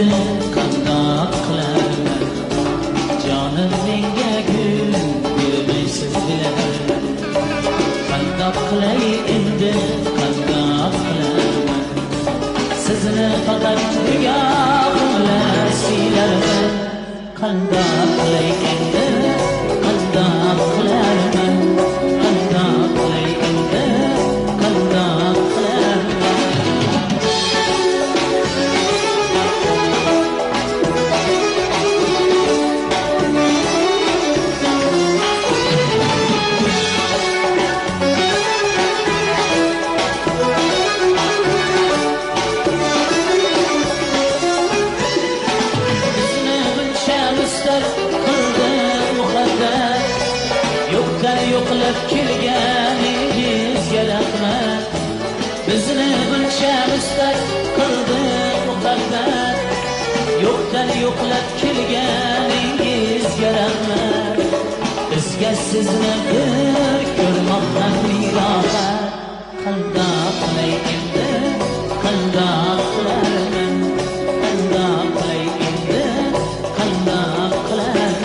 endi qandoq qilarman? Jonim menga gul bermaysiz bilaman. Qandoq qilay endi qandoq qilarman? Sizni faqat nigohim bilan siylarman. Qandoq qilay endi qandoq qilarman? Qandoq qilay endi qandoq qilarman? Yo'qlab kelganingiz rahmat. Bizni buncha mustat qildi muqaddas. Yo'qdan yo'qlab kelganingiz rahmat. Bizga sizni bir ko'rmoqdan rohat. Qandoq qilay endi qandoq qilarman? Qandoq qilay endi qandoq qilarman?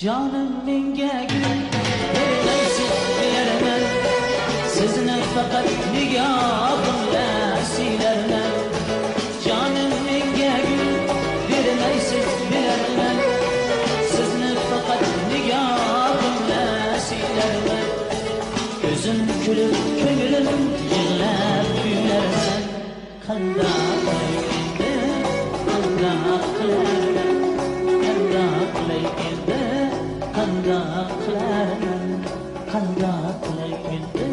Canım menga gul bermaysiz bilaman. Sizni faqat nigohim bilan siylarman. Canım menga gul bermaysiz bilaman. Sizni faqat nigohim bilan siylarman. Ko'zim kulib ko'nglim yig'lab kuylarman. Qandoq qilay endi qandoq qilarman? Qandoq qilay endi qandoq qilarman? Qandoq qilay endi